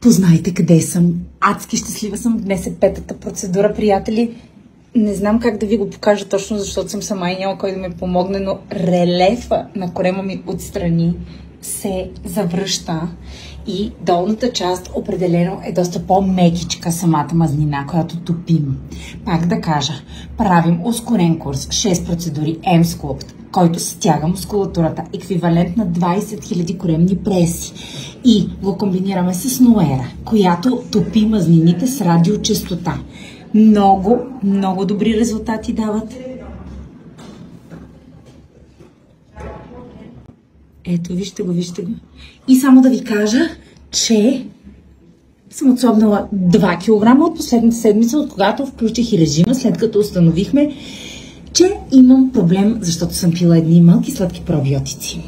Познайте къде съм. Адски щастлива съм. Днес е петата процедура, приятели. Не знам как да ви го покажа точно, защото съм сама и няма кой да ме помогне, но релефа на корема ми отстрани се завръща и долната част определено е доста по-мекичка самата мазнина, която топим. Пак да кажа, правим ускорен курс, 6 процедури M-Sculpt, който стяга мускулатурата, еквивалент на 20 000 коремни преси. И го комбинираме с Ноера, която топи мазнините с радиочестота. Много добри резултати дават. Ето, вижте го. И само да ви кажа, че съм отслабнала 2 кг от последната седмица, от когато включих и режима, след като установихме, че имам проблем, защото съм пила едни малки сладки пробиотици.